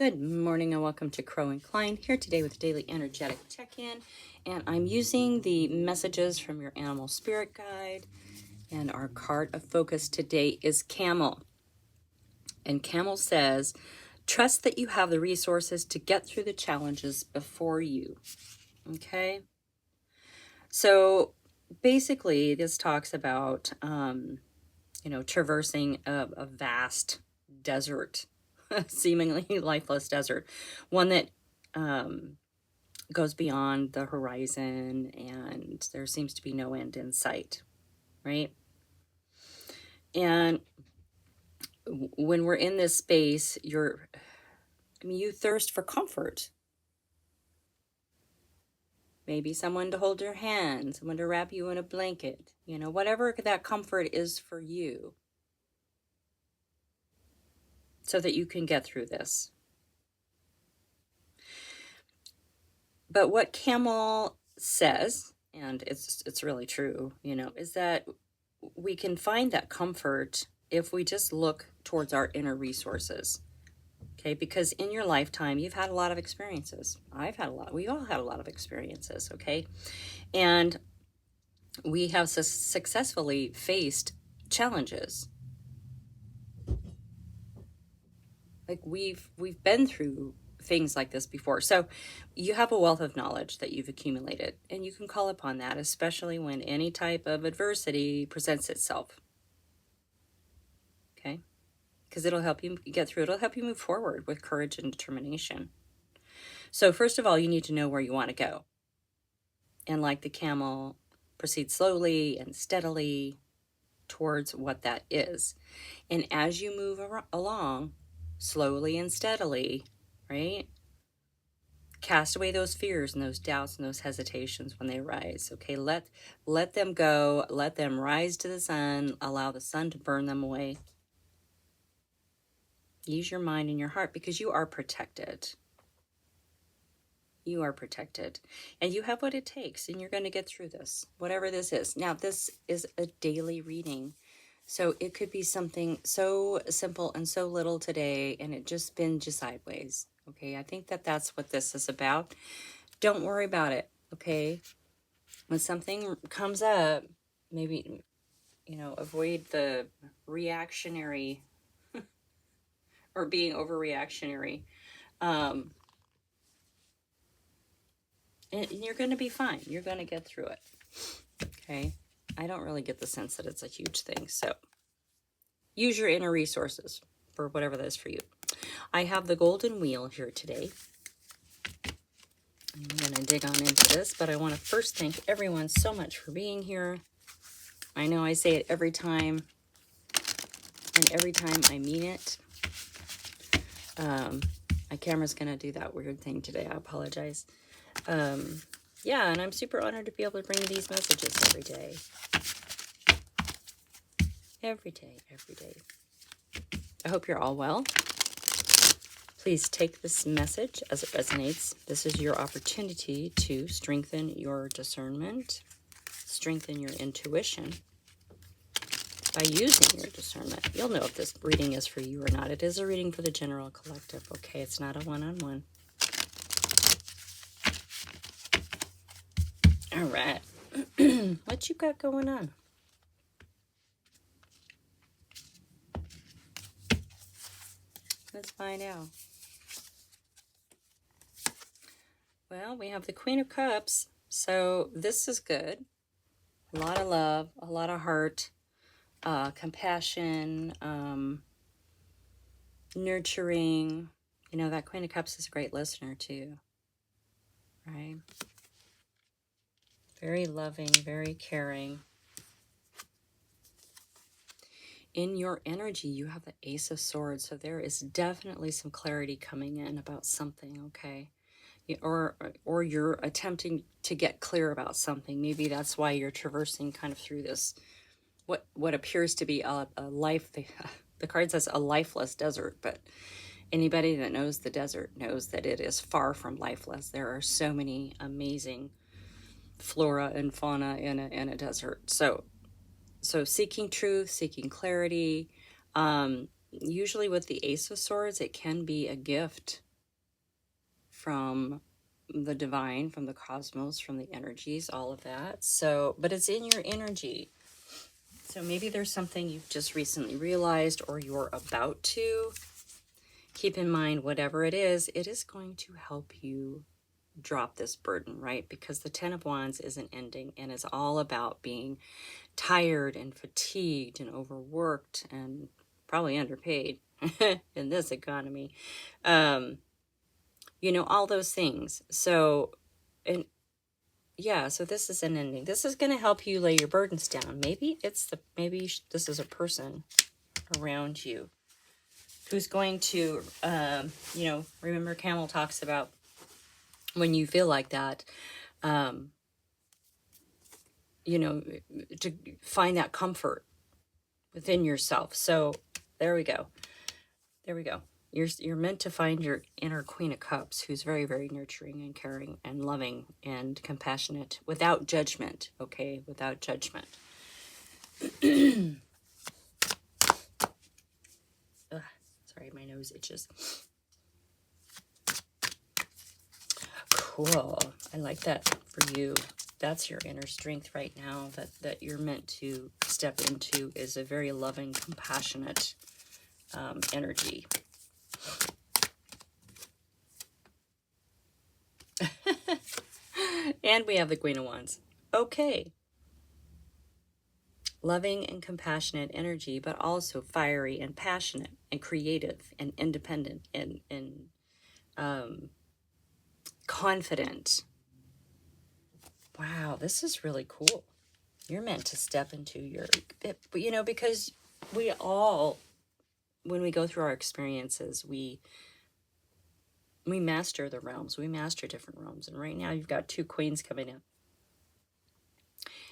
Good morning and welcome to Crow and Klein here today with a daily energetic check-in, and I'm using the messages from your animal spirit guide, and our card of focus today is Camel. And Camel says, trust that you have the resources to get through the challenges before you. Okay, so basically this talks about traversing a vast desert, seemingly lifeless desert, one that goes beyond the horizon and there seems to be no end in sight, right? And when we're in this space, you thirst for comfort. Maybe someone to hold your hand, someone to wrap you in a blanket, whatever that comfort is for you, so that you can get through this. But what Camel says, and it's really true, is that we can find that comfort if we just look towards our inner resources. Okay, because in your lifetime, you've had a lot of experiences. We all had a lot of experiences, okay? And we have successfully faced challenges. Like we've been through things like this before. So you have a wealth of knowledge that you've accumulated, and you can call upon that, especially when any type of adversity presents itself. Okay? Because it'll help you get through. It'll help you move forward with courage and determination. So first of all, you need to know where you want to go. And like the camel, proceed slowly and steadily towards what that is. And as you move along, slowly and steadily, right? Cast away those fears and those doubts and those hesitations when they arise. Okay, let them go. Let them rise to the sun. Allow the sun to burn them away. Use your mind and your heart, because you are protected. You are protected. And you have what it takes, and you're going to get through this, whatever this is. Now, this is a daily reading. So it could be something so simple and so little today, and it just spins you sideways. Okay, I think that's what this is about. Don't worry about it, okay? When something comes up, maybe, avoid the reactionary or being overreactionary. And you're going to be fine. You're going to get through it. Okay? I don't really get the sense that it's a huge thing. So use your inner resources for whatever that is for you. I have the golden wheel here today. I'm going to dig on into this, but I want to first thank everyone so much for being here. I know I say it every time, and every time I mean it. My camera's going to do that weird thing today. I apologize. Yeah, and I'm super honored to be able to bring these messages every day. Every day. I hope you're all well. Please take this message as it resonates. This is your opportunity to strengthen your discernment, strengthen your intuition by using your discernment. You'll know if this reading is for you or not. It is a reading for the general collective, okay? It's not a one-on-one. All right. What you got going on? Let's find out. Well, we have the Queen of Cups, so this is good. A lot of love, a lot of heart, compassion, nurturing. That Queen of Cups is a great listener too, right? Very loving, very caring. In your energy, you have the Ace of Swords, so there is definitely some clarity coming in about something, okay? Or you're attempting to get clear about something. Maybe that's why you're traversing kind of through this, what appears to be a life. The card says a lifeless desert, but anybody that knows the desert knows that it is far from lifeless. There are so many amazing flora and fauna in a desert. So seeking truth, seeking clarity. Usually with the Ace of Swords, it can be a gift from the divine, from the cosmos, from the energies, all of that. So, but it's in your energy. So maybe there's something you've just recently realized or you're about to. Keep in mind, whatever it is going to help you drop this burden, right? Because the Ten of Wands is an ending and it's all about being tired and fatigued and overworked and probably underpaid in this economy. You know, all those things. So, and yeah, so this is an ending. This is going to help you lay your burdens down. Maybe this is a person around you who's going to, you know, remember Camel talks about when you feel like that, you know, to find that comfort within yourself. So there we go. There we go. You're meant to find your inner Queen of Cups, who's very, very nurturing and caring and loving and compassionate without judgment, okay? Without judgment. Ugh, sorry, my nose itches. Cool. I like that for you. That's your inner strength right now that you're meant to step into, is a very loving, compassionate energy. And we have the Queen of Wands. Okay. Loving and compassionate energy, but also fiery and passionate and creative and independent and confident. Wow, this is really cool. You're meant to step into your, you know, because we all, when we go through our experiences, we master the realms. We master different realms. And right now you've got two queens coming in.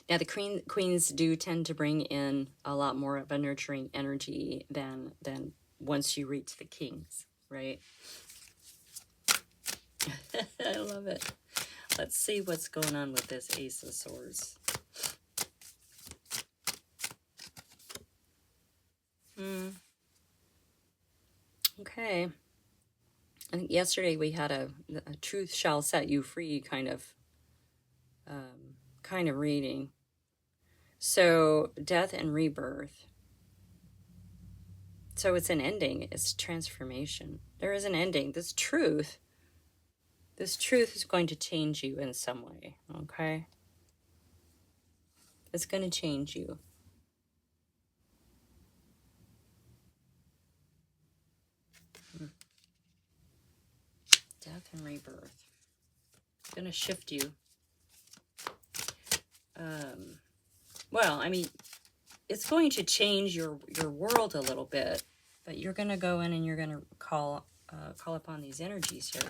Now the queens do tend to bring in a lot more of a nurturing energy than once you reach the kings, right? I love it. Let's see what's going on with this Ace of Swords. Okay. I think yesterday we had a truth shall set you free kind of reading. So death and rebirth. So it's an ending. It's transformation. There is an ending. This truth is going to change you in some way. Okay. It's going to change you. Death and rebirth. It's going to shift you. Well, I mean, it's going to change your world a little bit, but you're going to go in and you're going to call upon these energies here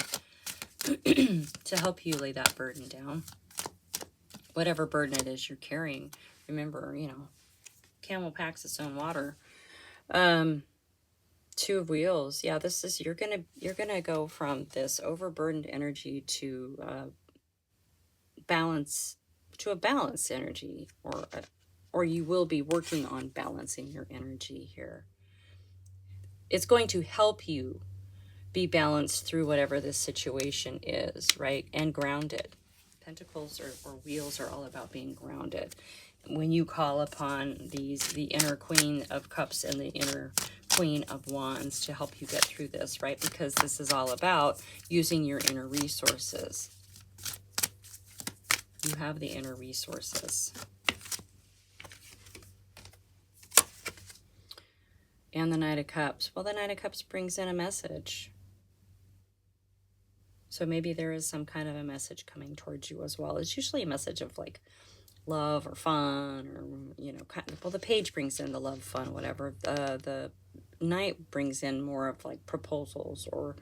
to help you lay that burden down. Whatever burden it is you're carrying. Remember, you know, camel packs its own water. Two of Wheels. Yeah, this is, you're gonna go from this overburdened energy to balance, to a balanced energy, or you will be working on balancing your energy here. It's going to help you be balanced through whatever this situation is, right? And grounded. Pentacles or wheels are all about being grounded. When you call upon the inner Queen of Cups and the inner Queen of Wands to help you get through this, right? Because this is all about using your inner resources. You have the inner resources. And the Knight of Cups. Well, the Knight of Cups brings in a message. So maybe there is some kind of a message coming towards you as well. It's usually a message of like love or fun, or, you know, kind of, well, the Page brings in the love, fun, whatever. The Knight brings in more of like proposals or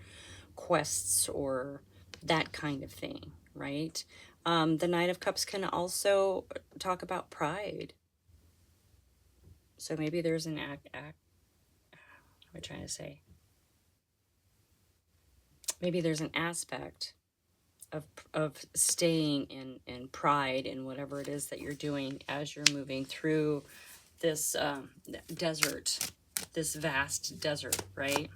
quests or that kind of thing, right? The Knight of Cups can also talk about pride. So maybe there's an what am I trying to say? Maybe there's an aspect of staying in pride in whatever it is that you're doing as you're moving through this desert, this vast desert, right?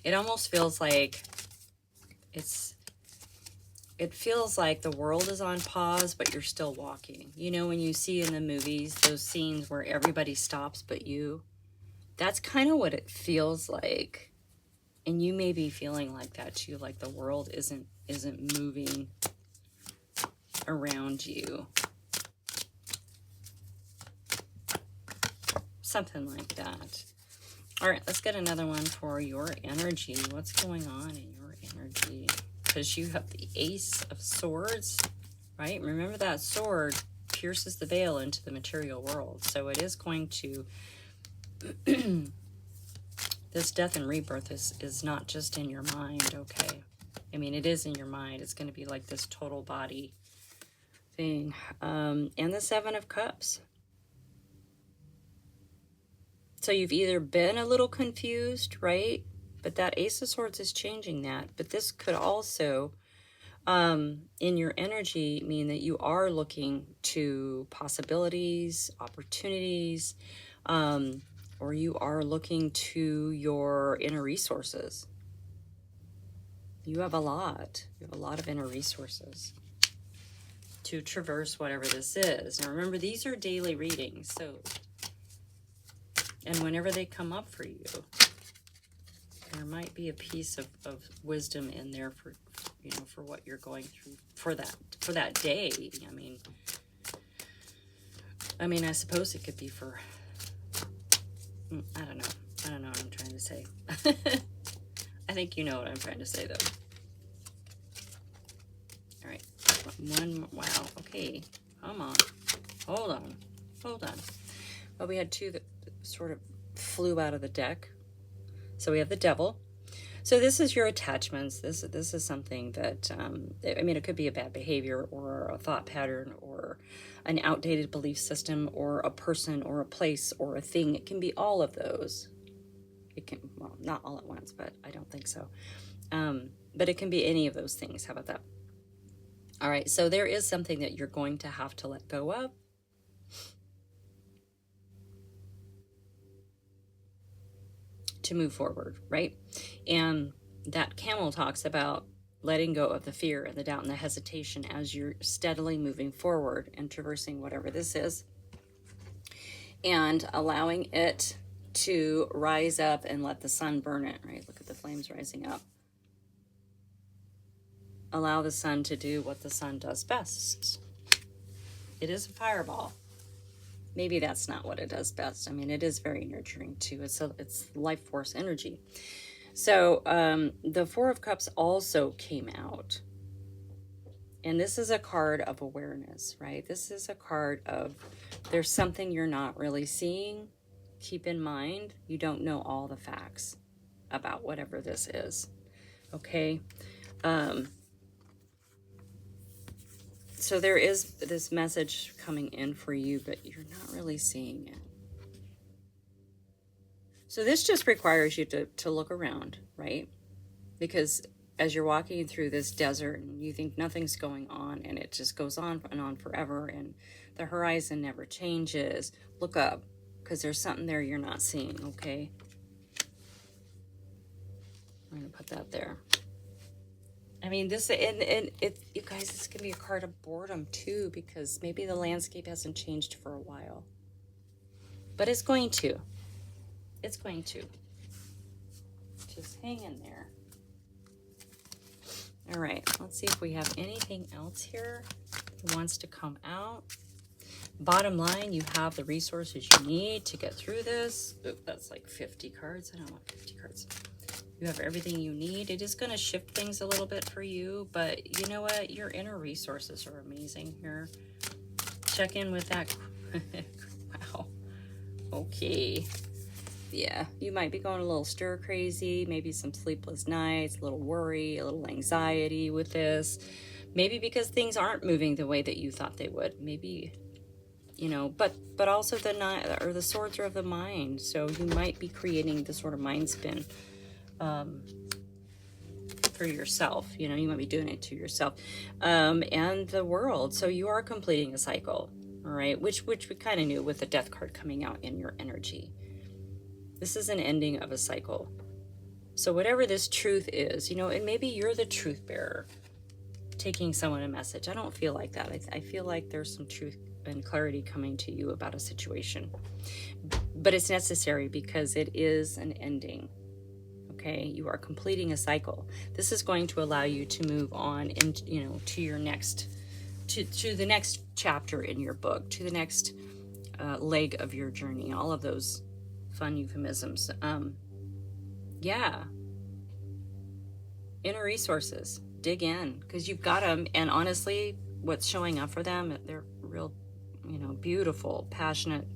It almost feels like it feels like the world is on pause, but you're still walking. You know, when you see in the movies those scenes where everybody stops but you, that's kind of what it feels like. And you may be feeling like that too, like the world isn't moving around you. Something like that. All right, let's get another one for your energy. What's going on in your energy? Because you have the Ace of Swords, right? Remember that sword pierces the veil into the material world. So it is going to, this death and rebirth is not just in your mind, okay? I mean, it is in your mind. It's going to be like this total body thing. And the Seven of Cups. So you've either been a little confused, right? But that Ace of Swords is changing that. But this could also, in your energy, mean that you are looking to possibilities, opportunities, or you are looking to your inner resources. You have a lot. You have a lot of inner resources to traverse whatever this is. Now remember, these are daily readings, so... And whenever they come up for you, there might be a piece of wisdom in there for, you know, for what you're going through for that day. I mean, I suppose it could be for, I don't know what I'm trying to say. I think you know what I'm trying to say, though. All right, wow, okay, come on, hold on. Well, we had two that sort of flew out of the deck. So we have the Devil. So this is your attachments. This is something that, I mean, it could be a bad behavior or a thought pattern or an outdated belief system or a person or a place or a thing. It can be all of those. It can, well, not all at once, but I don't think so. But it can be any of those things. How about that? All right, so there is something that you're going to have to let go of. To move forward, right? And that camel talks about letting go of the fear and the doubt and the hesitation as you're steadily moving forward and traversing whatever this is, and allowing it to rise up and let the sun burn it, right? Look at the flames rising up. Allow the sun to do what the sun does best. It is a fireball. Maybe that's not what it does best. I mean, it is very nurturing too. It's life force energy. So the Four of Cups also came out. And this is a card of awareness, right? This is a card of there's something you're not really seeing. Keep in mind, you don't know all the facts about whatever this is, okay? So there is this message coming in for you, but you're not really seeing it. So this just requires you to look around, right? Because as you're walking through this desert and you think nothing's going on and it just goes on and on forever and the horizon never changes, look up because there's something there you're not seeing, okay? I'm going to put that there. I mean, this, and it, you guys, this can be a card of boredom too, because maybe the landscape hasn't changed for a while. But it's going to. It's going to. Just hang in there. All right, let's see if we have anything else here that wants to come out. Bottom line, you have the resources you need to get through this. Oop, that's like 50 cards. I don't want 50 cards. You have everything you need. It is going to shift things a little bit for you, but you know what? Your inner resources are amazing here. Check in with that. Wow. Okay. Yeah, you might be going a little stir crazy, maybe some sleepless nights, a little worry, a little anxiety with this. Maybe because things aren't moving the way that you thought they would. Maybe, you know, but also the swords are of the mind. So you might be creating this sort of mind spin for yourself. You know, you might be doing it to yourself and the world. So you are completing a cycle, all right, which we kind of knew with the Death card coming out in your energy. This is an ending of a cycle. So whatever this truth is, you know, and maybe you're the truth bearer taking someone a message. I don't feel like that. I feel like there's some truth and clarity coming to you about a situation. But it's necessary because it is an ending. Okay, you are completing a cycle. This is going to allow you to move on and, you know, to your next, to the next chapter in your book, to the next leg of your journey. All of those fun euphemisms. Yeah, inner resources. Dig in because you've got them. And honestly, what's showing up for them, they're real, you know, beautiful, passionate,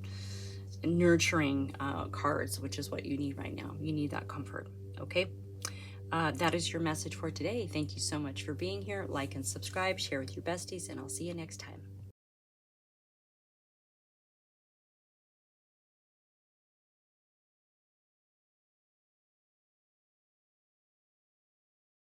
nurturing cards, which is what you need right now. You need that comfort. Okay, that is your message for today. Thank you so much for being here. Like and subscribe, share with your besties, and I'll see you next time.